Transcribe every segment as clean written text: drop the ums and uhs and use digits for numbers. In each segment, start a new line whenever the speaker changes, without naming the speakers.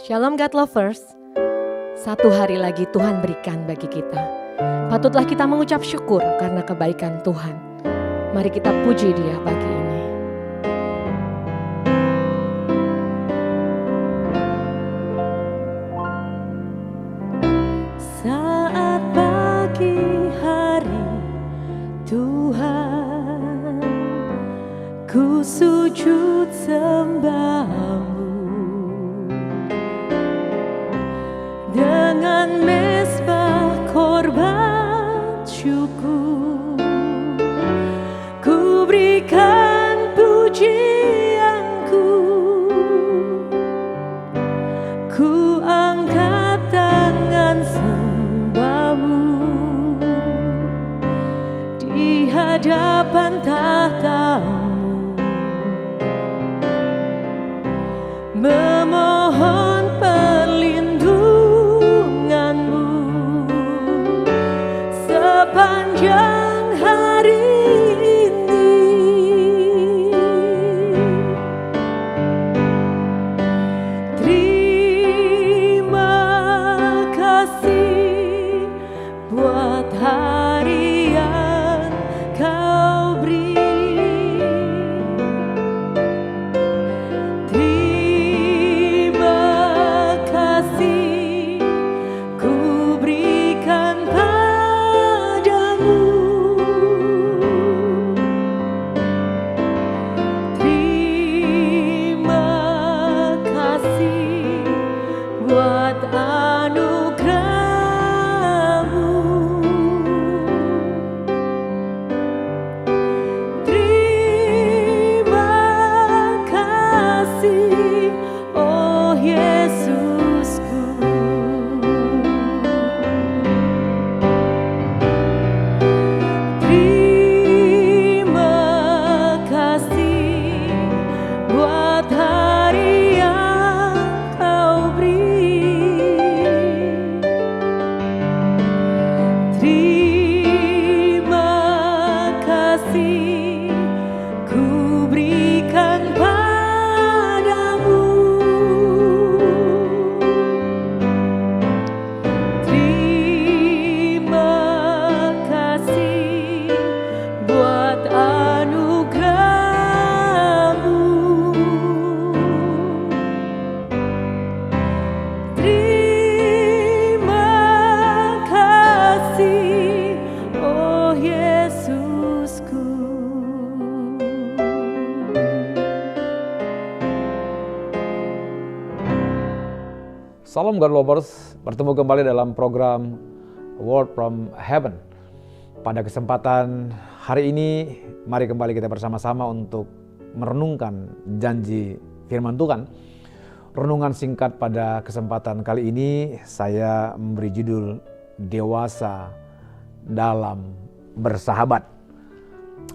Shalom God Lovers, satu hari lagi Tuhan berikan bagi kita. Patutlah kita mengucap syukur karena kebaikan Tuhan. Mari kita puji Dia pagi ini. Saat pagi hari Tuhan, ku sujud sembah-Mu. Dengan mezbah korban syukur, ku berikan pujianku, ku angkat tangan sembah-Mu di hadapan tahta-Mu, memohon sepanjang hari ini. Terima kasih buat hari yang Kau beri. Terima kasih ku berikan buat anugerah-Mu. Terima kasih, oh Yesusku. Terima kasih buat hari yang Kau beri. Terima kasih ku berikan padamu. Terima kasih buat anugerah-Mu. Terima kasih, oh Yesusku.
Salam God Lovers, bertemu kembali dalam program Word from Heaven. Pada kesempatan hari ini, mari kembali kita bersama-sama untuk merenungkan janji firman Tuhan. Renungan singkat pada kesempatan kali ini, saya memberi judul Dewasa dalam Bersahabat.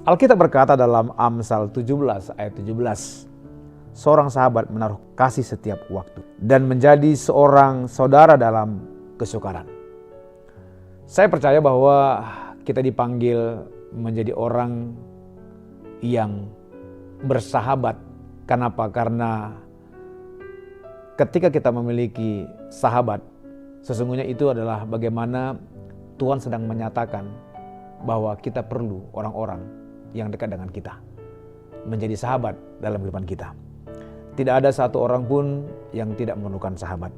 Alkitab berkata dalam Amsal 17 ayat 17, seorang sahabat menaruh kasih setiap waktu dan menjadi seorang saudara dalam kesukaran. Saya percaya bahwa kita dipanggil menjadi orang yang bersahabat. Kenapa? Karena ketika kita memiliki sahabat, sesungguhnya itu adalah bagaimana Tuhan sedang menyatakan bahwa kita perlu orang-orang yang dekat dengan kita, menjadi sahabat dalam kehidupan kita. Tidak ada satu orang pun yang tidak memerlukan sahabat.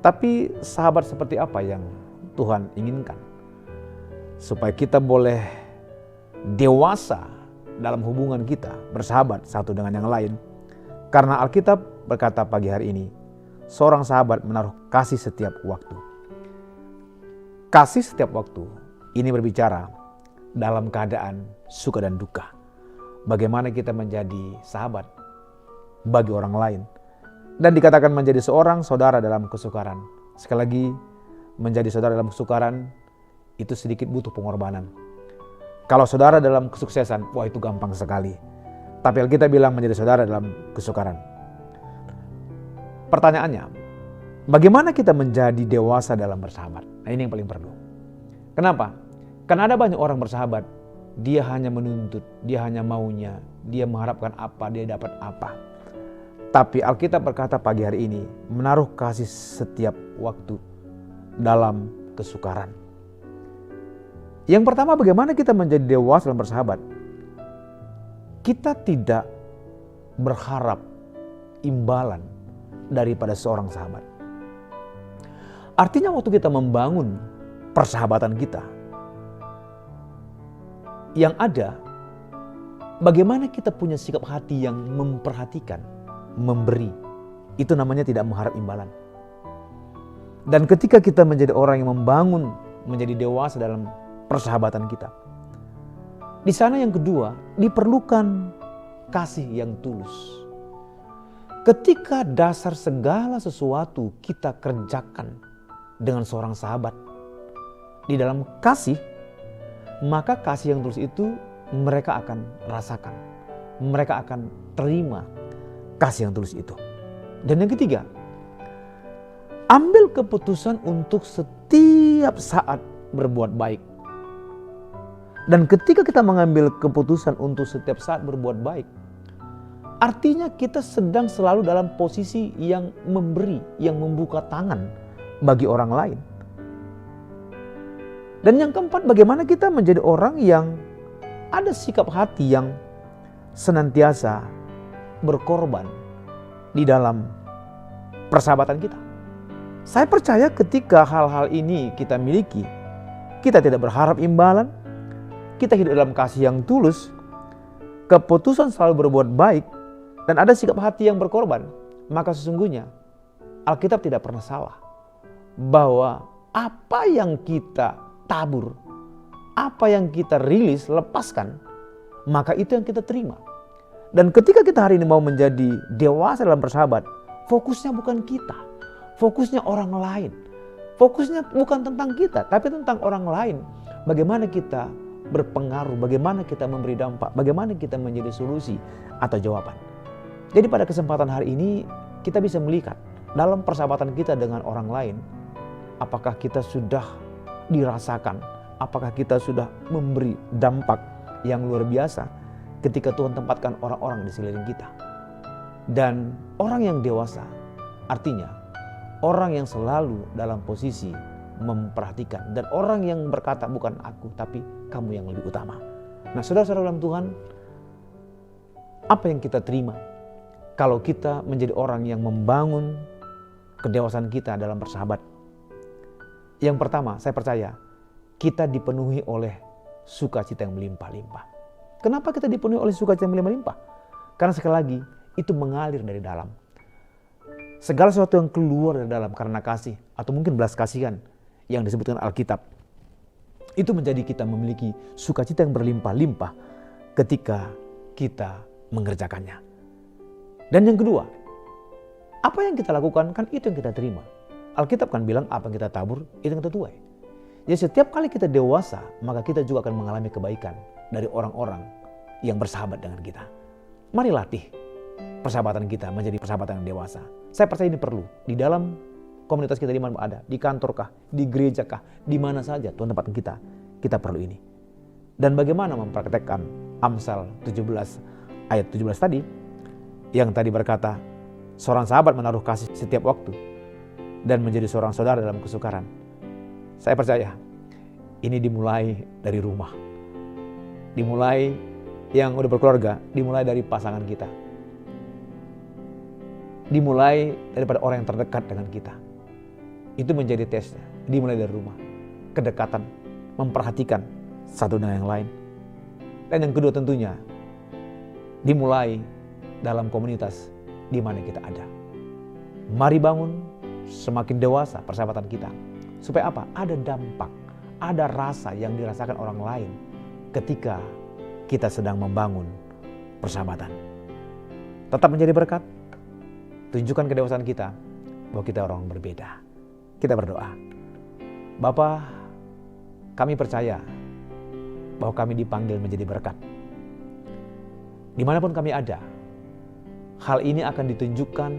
Tapi sahabat seperti apa yang Tuhan inginkan? Supaya kita boleh dewasa dalam hubungan kita, bersahabat satu dengan yang lain. Karena Alkitab berkata pagi hari ini, seorang sahabat menaruh kasih setiap waktu. Kasih setiap waktu ini berbicara dalam keadaan suka dan duka. Bagaimana kita menjadi sahabat bagi orang lain. Dan dikatakan menjadi seorang saudara dalam kesukaran. Sekali lagi, menjadi saudara dalam kesukaran itu sedikit butuh pengorbanan. Kalau saudara dalam kesuksesan, wah itu gampang sekali. Tapi Alkitab bilang menjadi saudara dalam kesukaran. Pertanyaannya, bagaimana kita menjadi dewasa dalam bersahabat? Nah, ini yang paling perlu. Kenapa? Karena ada banyak orang bersahabat, dia hanya menuntut, dia hanya maunya, dia mengharapkan apa, dia dapat apa. Tapi Alkitab berkata pagi hari ini, menaruh kasih setiap waktu dalam kesukaran. Yang pertama, bagaimana kita menjadi dewasa dalam bersahabat? Kita tidak berharap imbalan daripada seorang sahabat. Artinya waktu kita membangun persahabatan kita, yang ada bagaimana kita punya sikap hati yang memperhatikan, memberi. Itu namanya tidak mengharap imbalan. Dan ketika kita menjadi orang yang membangun, menjadi dewasa dalam persahabatan kita, di sana yang kedua diperlukan kasih yang tulus. Ketika dasar segala sesuatu kita kerjakan dengan seorang sahabat di dalam kasih, maka kasih yang tulus itu mereka akan rasakan. Mereka akan terima kasih yang tulus itu. Dan yang ketiga, ambil keputusan untuk setiap saat berbuat baik. Dan ketika kita mengambil keputusan untuk setiap saat berbuat baik, artinya kita sedang selalu dalam posisi yang memberi, yang membuka tangan bagi orang lain. Dan yang keempat, bagaimana kita menjadi orang yang ada sikap hati yang senantiasa berkorban di dalam persahabatan kita. Saya percaya ketika hal-hal ini kita miliki, kita tidak berharap imbalan, kita hidup dalam kasih yang tulus, keputusan selalu berbuat baik, dan ada sikap hati yang berkorban, maka sesungguhnya Alkitab tidak pernah salah. Bahwa apa yang kita tabur, apa yang kita rilis, lepaskan, maka itu yang kita terima. Dan ketika kita hari ini mau menjadi dewasa dalam bersahabat, fokusnya bukan kita, fokusnya orang lain. Fokusnya bukan tentang kita, tapi tentang orang lain. Bagaimana kita berpengaruh, bagaimana kita memberi dampak, bagaimana kita menjadi solusi atau jawaban. Jadi pada kesempatan hari ini kita bisa melihat dalam persahabatan kita dengan orang lain, apakah kita sudah dirasakan, apakah kita sudah memberi dampak yang luar biasa ketika Tuhan tempatkan orang-orang di sekeliling kita. Dan orang yang dewasa artinya orang yang selalu dalam posisi memperhatikan, dan orang yang berkata bukan aku tapi kamu yang lebih utama. Nah, saudara-saudara dalam Tuhan, apa yang kita terima kalau kita menjadi orang yang membangun kedewasaan kita dalam bersahabat? Yang pertama, saya percaya kita dipenuhi oleh sukacita yang melimpah-limpah. Kenapa kita dipenuhi oleh sukacita yang melimpah-limpah? Karena sekali lagi, itu mengalir dari dalam. Segala sesuatu yang keluar dari dalam karena kasih, atau mungkin belas kasihan yang disebutkan Alkitab, itu menjadi kita memiliki sukacita yang berlimpah-limpah ketika kita mengerjakannya. Dan yang kedua, apa yang kita lakukan kan itu yang kita terima. Alkitab kan bilang apa yang kita tabur itu yang kita tuai. Jadi setiap kali kita dewasa, maka kita juga akan mengalami kebaikan dari orang-orang yang bersahabat dengan kita. Mari latih persahabatan kita menjadi persahabatan yang dewasa. Saya percaya ini perlu di dalam komunitas kita di mana ada, di kantorkah, di gerejakah, di mana saja Tuhan tempatkan kita. Kita perlu ini. Dan bagaimana mempraktekkan Amsal 17 ayat 17 tadi, yang tadi berkata, seorang sahabat menaruh kasih setiap waktu dan menjadi seorang saudara dalam kesukaran. Saya percaya ini dimulai dari rumah. Dimulai yang udah berkeluarga, dimulai dari pasangan kita. Dimulai daripada orang yang terdekat dengan kita. Itu menjadi tesnya, dimulai dari rumah. Kedekatan, memperhatikan satu dengan yang lain. Dan yang kedua tentunya, dimulai dalam komunitas di mana kita ada. Mari bangun semakin dewasa persahabatan kita. Supaya apa? Ada dampak, ada rasa yang dirasakan orang lain ketika kita sedang membangun persahabatan. Tetap menjadi berkat, tunjukkan kedewasaan kita bahwa kita orang berbeda. Kita berdoa. Bapa, kami percaya bahwa kami dipanggil menjadi berkat. Dimanapun kami ada, hal ini akan ditunjukkan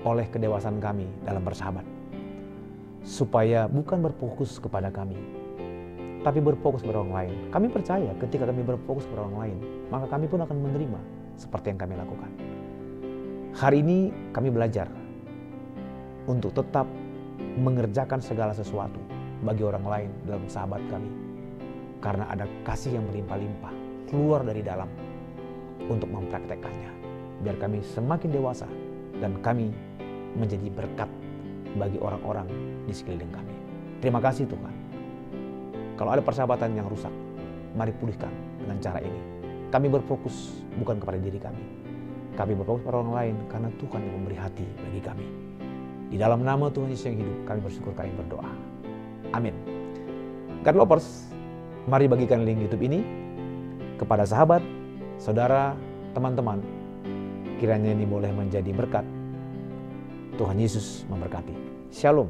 oleh kedewasaan kami dalam bersahabat. Supaya bukan berfokus kepada kami, tapi berfokus kepada orang lain. Kami percaya ketika kami berfokus kepada orang lain, maka kami pun akan menerima seperti yang kami lakukan. Hari ini kami belajar untuk tetap mengerjakan segala sesuatu bagi orang lain dalam sahabat kami. Karena ada kasih yang berlimpah-limpah keluar dari dalam untuk mempraktekkannya. Biar kami semakin dewasa dan kami menjadi berkat bagi orang-orang di sekeliling kami. Terima kasih Tuhan. Kalau ada persahabatan yang rusak, mari pulihkan dengan cara ini. Kami berfokus bukan kepada diri kami. Kami berfokus pada orang lain karena Tuhan yang memberi hati bagi kami. Di dalam nama Tuhan Yesus yang hidup, kami bersyukur, kami berdoa. Amin. God lovers, mari bagikan link YouTube ini kepada sahabat, saudara, teman-teman. Kiranya ini boleh menjadi berkat. Tuhan Yesus memberkati. Shalom.